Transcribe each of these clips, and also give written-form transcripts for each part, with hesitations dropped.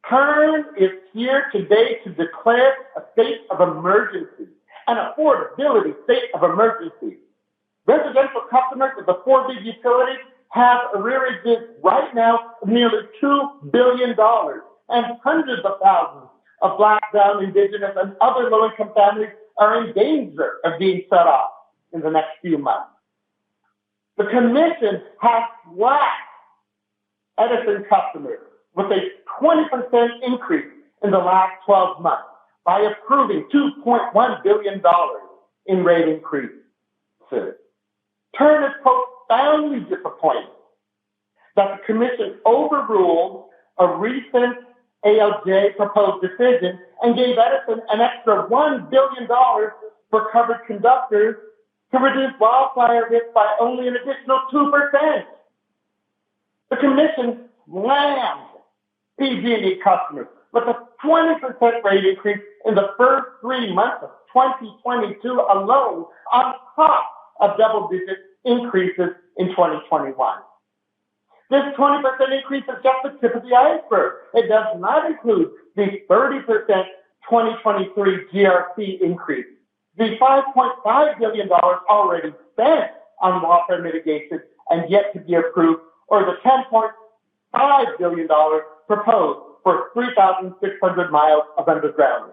Turn is here today to declare a state of emergency, an affordability state of emergency. Residential customers of the four big utilities have arrearages right now of nearly $2 billion, and hundreds of thousands of Black, Brown, Indigenous, and other low-income families are in danger of being shut off in the next few months. The Commission has slapped Edison customers with a 20% increase in the last 12 months by approving $2.1 billion in rate increases. Turn is profoundly disappointed that the Commission overruled a recent ALJ proposed decision and gave Edison an extra $1 billion for covered conductors to reduce wildfire risk by only an additional 2%. The Commission slammed PG&E customers with a 20% rate increase in the first 3 months of 2022 alone, on top of double-digit increases in 2021. This 20% increase is just the tip of the iceberg. It does not include the 30% 2023 GRC increase, the $5.5 billion already spent on wildfire mitigation and yet to be approved, or the $10.5 billion proposed for 3,600 miles of underground.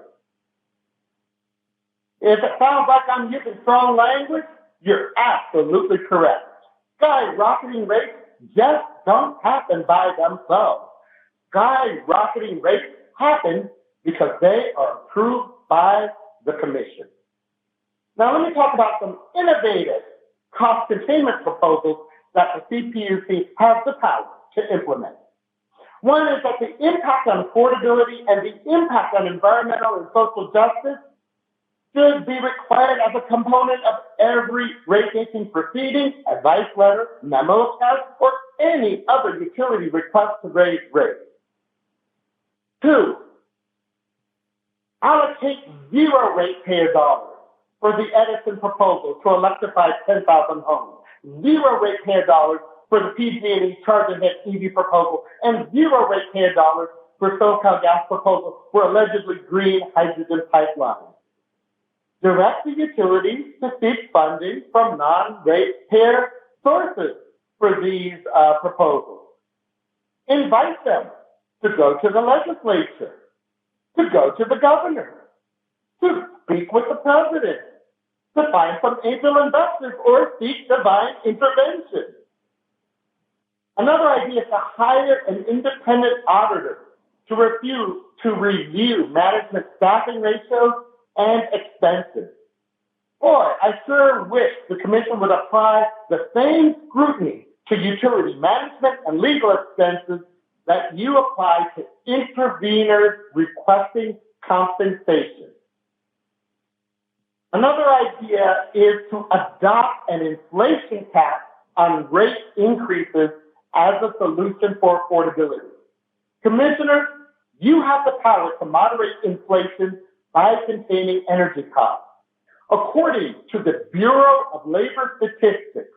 If it sounds like I'm using strong language, you're absolutely correct. Skyrocketing rates just don't happen by themselves. Skyrocketing rates happen because they are approved by the Commission. Now let me talk about some innovative cost containment proposals that the CPUC has the power to implement. One is that the impact on affordability and the impact on environmental and social justice should be required as a component of every rate-making proceeding, advice letter, memo test, or any other utility request to raise rates. 2, allocate zero ratepayer dollars for the Edison proposal to electrify 10,000 homes, zero ratepayer dollars for the PG&E charge-ahead EV proposal, and zero ratepayer dollars for SoCal Gas proposal for allegedly green hydrogen pipelines. Direct the utilities to seek funding from non-ratepayer sources for these proposals. Invite them to go to the legislature, to go to the governor, to speak with the president, to find some angel investors or seek divine intervention. Another idea is to hire an independent auditor to review management staffing ratios and expenses. Boy, I sure wish the Commission would apply the same scrutiny to utility management and legal expenses that you apply to interveners requesting compensation. Another idea is to adopt an inflation cap on rate increases as a solution for affordability. Commissioners, you have the power to moderate inflation by containing energy costs. According to the Bureau of Labor Statistics,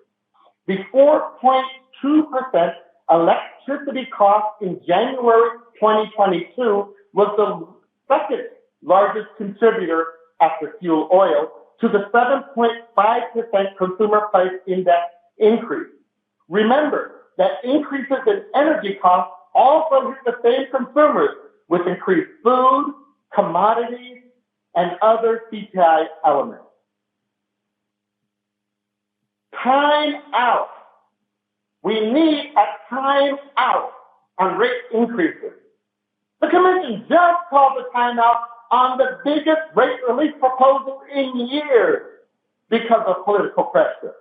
the 4.2% electricity cost in January 2022 was the second largest contributor after fuel oil to the 7.5% consumer price index increase. Remember that increases in energy costs also hit the same consumers with increased food, commodities, and other CPI elements. Time out. We need a time out on rate increases. The Commission just called the timeout on the biggest rate relief proposal in years because of political pressure.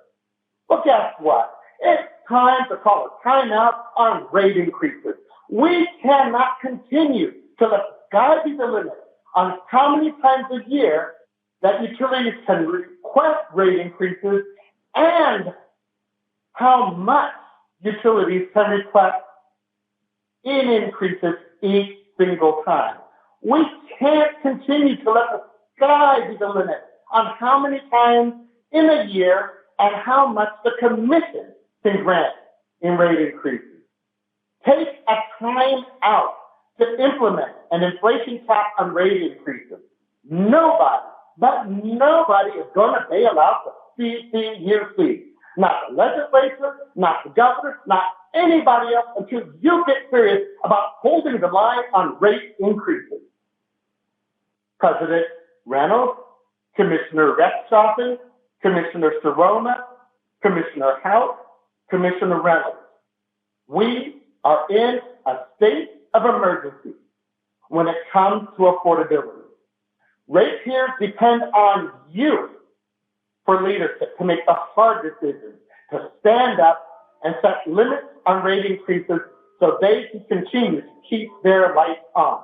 Well, guess what? It's time to call a timeout on rate increases. We cannot continue to let the sky be the limit on how many times a year that utilities can request rate increases and how much utilities can request in increases each single time. We can't continue to let the sky be the limit on how many times in a year and how much the Commission can grant in rate increases. Take a time out to implement an inflation cap on rate increases. Nobody, but nobody is going to bail out the CCUC. Not the legislature, not the governor, not anybody else until you get serious about holding the line on rate increases. President Reynolds, Commissioner Rechtschaffen, Commissioner Sirona, Commissioner House, Commissioner Reynolds. We are in a state of emergency when it comes to affordability. Ratepayers depend on you for leadership to make the hard decisions, to stand up and set limits on rate increases so they can continue to keep their lights on.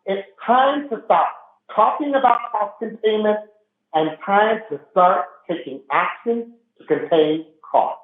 It's time to stop talking about cost containment and time to start taking action to contain costs.